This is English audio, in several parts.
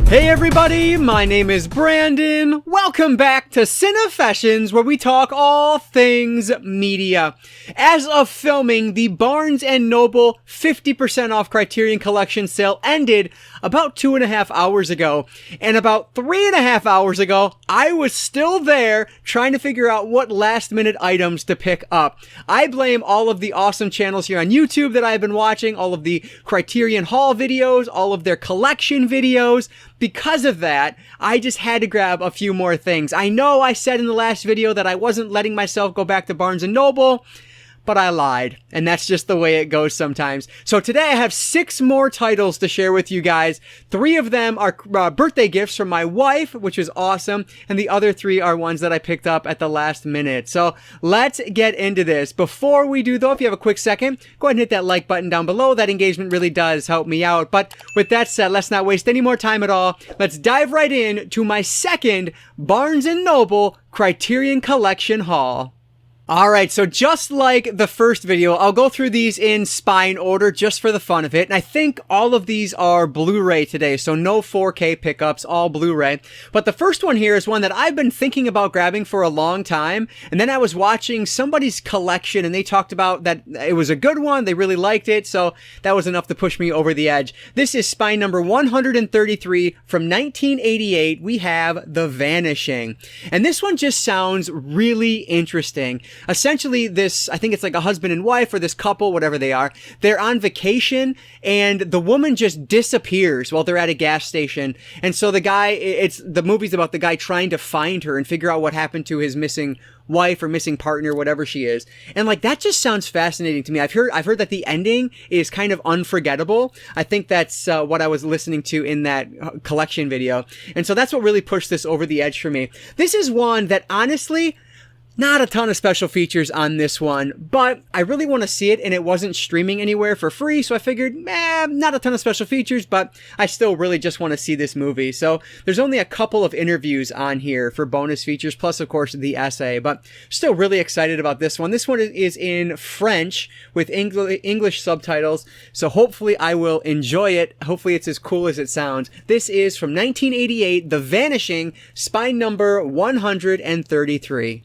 Hey everybody, my name is Brandon. Welcome back to Cinefessions, where we talk all things media. As of filming, the Barnes & Noble 50% off Criterion Collection sale ended about 2.5 hours ago. And about 3.5 hours ago, I was still there trying to figure out what last minute items to pick up. I blame all of the awesome channels here on YouTube that I've been watching, all of the Criterion Haul videos, all of their collection videos. Because of that, I just had to grab a few more things. I know I said in the last video that I wasn't letting myself go back to Barnes & Noble, but I lied, and that's just the way it goes sometimes. So today I have 6 more titles to share with you guys. 3 of them are birthday gifts from my wife, which is awesome, and the other 3 are ones that I picked up at the last minute. So let's get into this. Before we do though, if you have a quick second, go ahead and hit that like button down below. That engagement really does help me out. But with that said, let's not waste any more time at all. Let's dive right in to my second Barnes & Noble Criterion Collection haul. Alright, so just like the first video, I'll go through these in spine order just for the fun of it. And I think all of these are Blu-ray today, so no 4K pickups, all Blu-ray. But the first one here is one that I've been thinking about grabbing for a long time. And then I was watching somebody's collection and they talked about that it was a good one, they really liked it, so that was enough to push me over the edge. This is spine number 133 from 1988. We have The Vanishing. And this one just sounds really interesting. Essentially, this, I think it's like a husband and wife or this couple, whatever they are, they're on vacation and the woman just disappears while they're at a gas station. And so the movie's about the guy trying to find her and figure out what happened to his missing wife or missing partner, whatever she is. And like, that just sounds fascinating to me. I've heard that the ending is kind of unforgettable. I think that's what I was listening to in that collection video. And so that's what really pushed this over the edge for me. This is one that honestly, not a ton of special features on this one, but I really want to see it, and it wasn't streaming anywhere for free, so I figured, not a ton of special features, but I still really just want to see this movie. So there's only a couple of interviews on here for bonus features, plus of course the essay, but still really excited about this one. This one is in French with English subtitles, so hopefully I will enjoy it. Hopefully it's as cool as it sounds. This is from 1988, The Vanishing, spine number 133.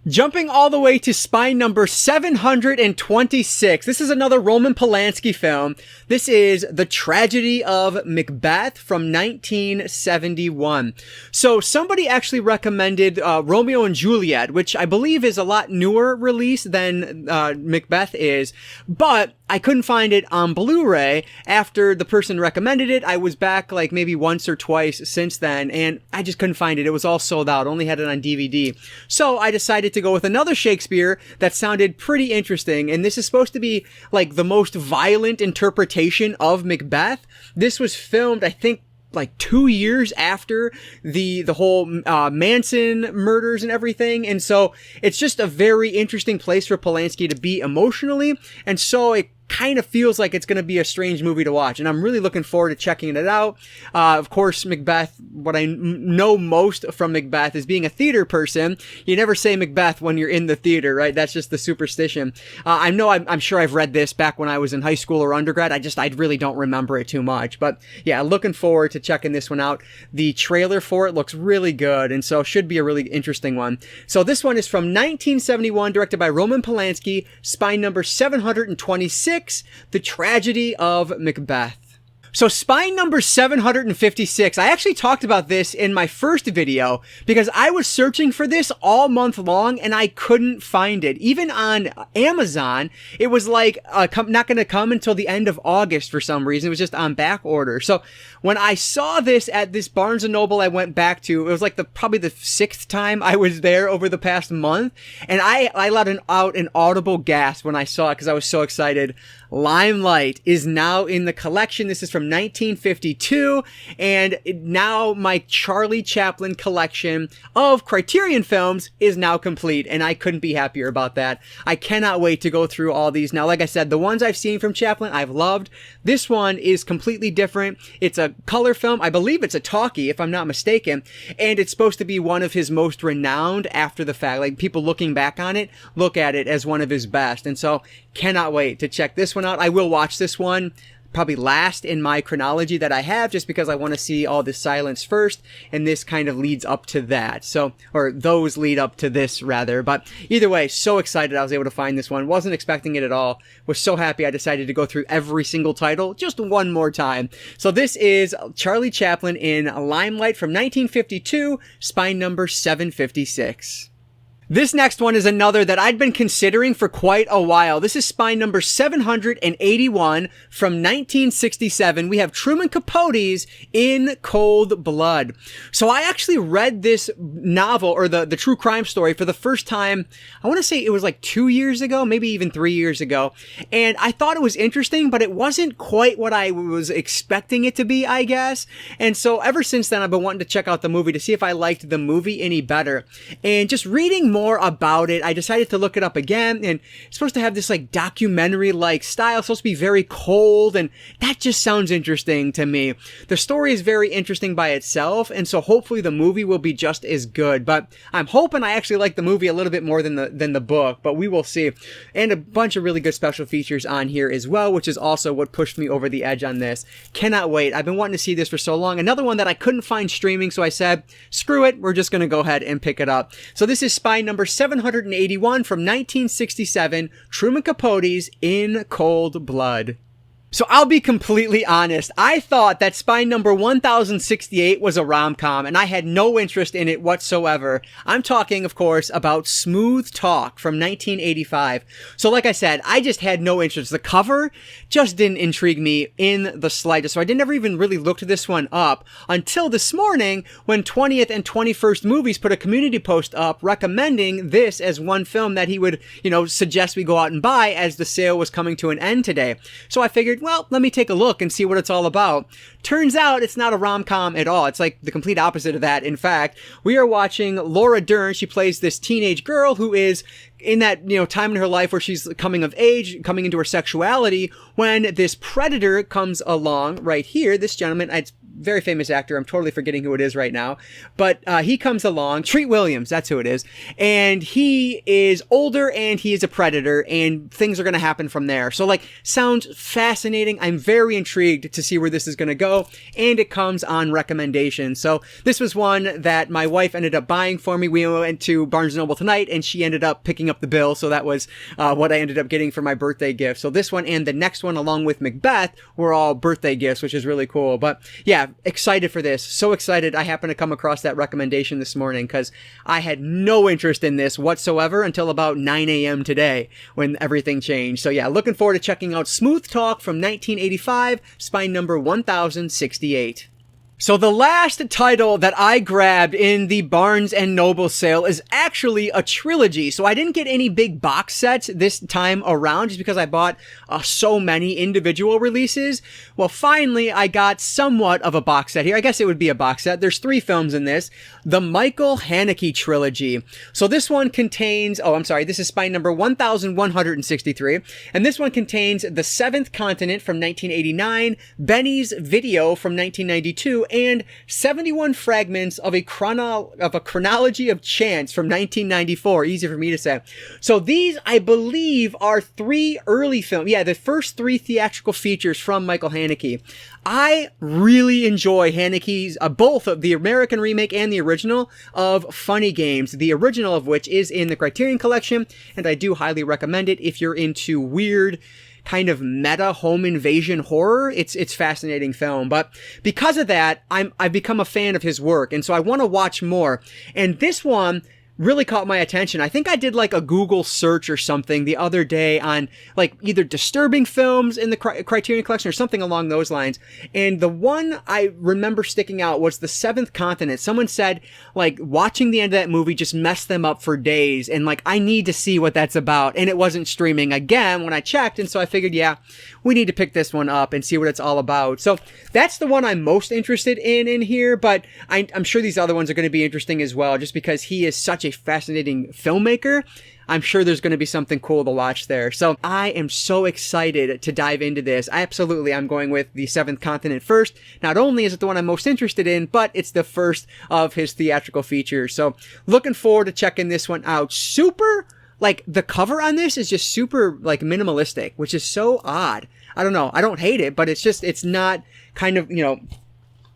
Jumping all the way to spine number 726. This is another Roman Polanski film. This is The Tragedy of Macbeth from 1971. So somebody actually recommended Romeo and Juliet, which I believe is a lot newer release than Macbeth is, but I couldn't find it on Blu-ray. After the person recommended it, I was back like maybe once or twice since then, and I just couldn't find it. It was all sold out. Only had it on DVD. So I decided to go with another Shakespeare that sounded pretty interesting, and this is supposed to be like the most violent interpretation of Macbeth. This was filmed, I think, like 2 years after the whole Manson murders and everything, and so it's just a very interesting place for Polanski to be emotionally, and so it kind of feels like it's going to be a strange movie to watch, and I'm really looking forward to checking it out. Of course, Macbeth, what I know most from Macbeth is being a theater person. You never say Macbeth when you're in the theater, right? That's just the superstition. I'm sure I've read this back when I was in high school or undergrad. I really don't remember it too much, but yeah, looking forward to checking this one out. The trailer for it looks really good, and so should be a really interesting one. So this one is from 1971, directed by Roman Polanski, spine number 726. The Tragedy of Macbeth. So spine number 756, I actually talked about this in my first video because I was searching for this all month long and I couldn't find it. Even on Amazon, it was like not going to come until the end of August for some reason. It was just on back order. So when I saw this at this Barnes & Noble I went back to, it was like probably the 6th time I was there over the past month, and I let out an audible gasp when I saw it because I was so excited. Limelight is now in the collection. This is from 1952, and now my Charlie Chaplin collection of Criterion films is now complete, and I couldn't be happier about that. I cannot wait to go through all these. Now, like I said, the ones I've seen from Chaplin, I've loved. This one is completely different. It's a color film. I believe it's a talkie, if I'm not mistaken, and it's supposed to be one of his most renowned after the fact. Like, people looking back on it, look at it as one of his best, and so cannot wait to check this one out. I will watch this one probably last in my chronology that I have, just because I want to see all the silence first, and this kind of leads up to that. So, or those lead up to this rather. But either way, so excited I was able to find this one. Wasn't expecting it at all. Was so happy I decided to go through every single title just one more time. So this is Charlie Chaplin in Limelight from 1952, spine number 756. This next one is another that I'd been considering for quite a while. This is spine number 781 from 1967. We have Truman Capote's In Cold Blood. So I actually read this novel, or the true crime story, for the first time, I want to say it was like 2 years ago, maybe even 3 years ago. And I thought it was interesting, but it wasn't quite what I was expecting it to be, I guess. And so ever since then, I've been wanting to check out the movie to see if I liked the movie any better. And just reading more about it, I decided to look it up again, and it's supposed to have this like documentary-like style. It's supposed to be very cold, and that just sounds interesting to me. The story is very interesting by itself, and so hopefully the movie will be just as good. But I'm hoping I actually like the movie a little bit more than the book, but we will see. And a bunch of really good special features on here as well, which is also what pushed me over the edge on this. Cannot wait. I've been wanting to see this for so long. Another one that I couldn't find streaming, so I said, screw it, we're just going to go ahead and pick it up. So this is spine number 781 from 1967, Truman Capote's In Cold Blood. So I'll be completely honest, I thought that spine number 1068 was a rom-com, and I had no interest in it whatsoever. I'm talking, of course, about Smooth Talk from 1985. So like I said, I just had no interest. The cover just didn't intrigue me in the slightest, so I never even really looked this one up until this morning when 20th and 21st Movies put a community post up recommending this as one film that he would, suggest we go out and buy as the sale was coming to an end today. So I figured, well, let me take a look and see what it's all about. Turns out it's not a rom-com at all. It's like the complete opposite of that. In fact, we are watching Laura Dern. She plays this teenage girl who is in that, time in her life where she's coming of age, coming into her sexuality, when this predator comes along right here. This gentleman, it's very famous actor. I'm totally forgetting who it is right now. But he comes along. Treat Williams, that's who it is. And he is older and he is a predator, and things are going to happen from there. So sounds fascinating. I'm very intrigued to see where this is going to go. And it comes on recommendation. So this was one that my wife ended up buying for me. We went to Barnes & Noble tonight, and she ended up picking up the bill. So that was what I ended up getting for my birthday gift. So this one and the next one, along with Macbeth, were all birthday gifts, which is really cool. But yeah, excited for this. So excited I happened to come across that recommendation this morning, because I had no interest in this whatsoever until about 9 a.m. today when everything changed. So yeah, looking forward to checking out Smooth Talk from 1985, spine number 1068. So the last title that I grabbed in the Barnes & Noble sale is actually a trilogy. So I didn't get any big box sets this time around just because I bought so many individual releases. Well, finally, I got somewhat of a box set here. I guess it would be a box set. There's 3 films in this. The Michael Haneke trilogy. So this one contains, this is spine number 1163. And this one contains The Seventh Continent from 1989, Benny's Video from 1992, and 71 fragments of a chronology of chance from 1994. Easy for me to say. So these, I believe, are 3 early films. Yeah, the first 3 theatrical features from Michael Haneke. I really enjoy Haneke's, both of the American remake and the original of Funny Games, the original of which is in the Criterion collection, and I do highly recommend it if you're into weird kind of meta home invasion horror. It's fascinating film, but because of that, I've become a fan of his work, and so I want to watch more. And this one really caught my attention. I think I did a Google search or something the other day on either disturbing films in the Criterion collection or something along those lines. And the one I remember sticking out was The Seventh Continent. Someone said watching the end of that movie just messed them up for days. And I need to see what that's about. And it wasn't streaming again when I checked. And so I figured, yeah, we need to pick this one up and see what it's all about. So that's the one I'm most interested in here. But I'm sure these other ones are going to be interesting as well, just because he is such a fascinating filmmaker. I'm sure there's going to be something cool to watch there. So I am so excited to dive into this. I'm going with The Seventh Continent first. Not only is it the one I'm most interested in, but it's the first of his theatrical features. So looking forward to checking this one out. Super, the cover on this is just super, minimalistic, which is so odd. I don't know. I don't hate it, but it's not kind of,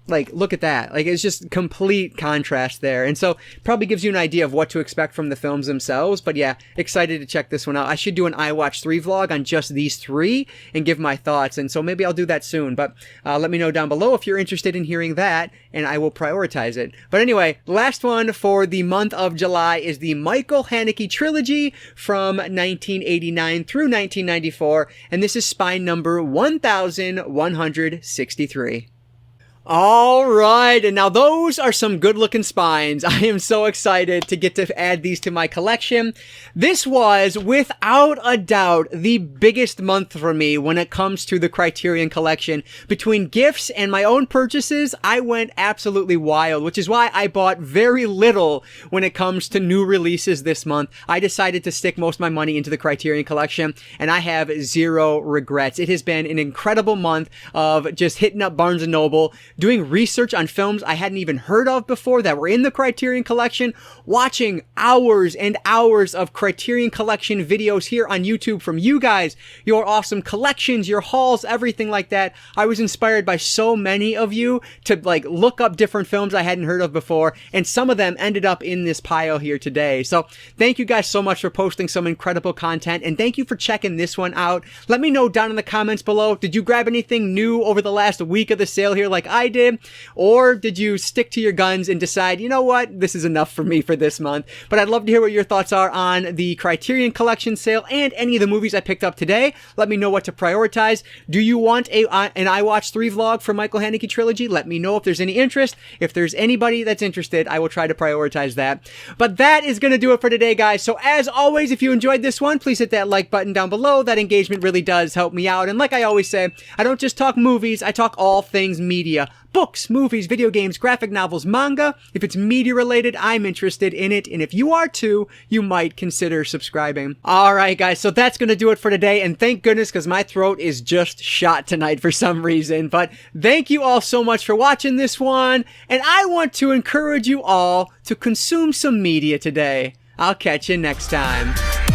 like, look at that. Like, it's just complete contrast there. And so probably gives you an idea of what to expect from the films themselves. But yeah, excited to check this one out. I should do an I Watch 3 vlog on just these 3 and give my thoughts. And so maybe I'll do that soon. But let me know down below if you're interested in hearing that, and I will prioritize it. But anyway, last one for the month of July is the Michael Haneke Trilogy from 1989 through 1994. And this is spine number 1163. All right, and now those are some good-looking spines. I am so excited to get to add these to my collection. This was, without a doubt, the biggest month for me when it comes to the Criterion collection. Between gifts and my own purchases, I went absolutely wild, which is why I bought very little when it comes to new releases this month. I decided to stick most of my money into the Criterion collection, and I have zero regrets. It has been an incredible month of just hitting up Barnes & Noble, doing research on films I hadn't even heard of before that were in the Criterion collection, watching hours and hours of Criterion collection videos here on YouTube from you guys, your awesome collections, your hauls, everything like that. I was inspired by so many of you to like look up different films I hadn't heard of before, and some of them ended up in this pile here today. So thank you guys so much for posting some incredible content, and thank you for checking this one out. Let me know down in the comments below, did you grab anything new over the last week of the sale here like I did? Or did you stick to your guns and decide, you know what, this is enough for me for this month? But I'd love to hear what your thoughts are on the Criterion collection sale and any of the movies I picked up today. Let me know what to prioritize. Do you want an I Watch 3 vlog for Michael Haneke Trilogy? Let me know if there's any interest. If there's anybody that's interested, I will try to prioritize that. But that is going to do it for today, guys. So as always, if you enjoyed this one, please hit that like button down below. That engagement really does help me out. And like I always say, I don't just talk movies, I talk all things media. Books, movies, video games, graphic novels, manga. If it's media related, I'm interested in it. And if you are too, you might consider subscribing. All right, guys. So that's going to do it for today. And thank goodness, because my throat is just shot tonight for some reason. But thank you all so much for watching this one. And I want to encourage you all to consume some media today. I'll catch you next time.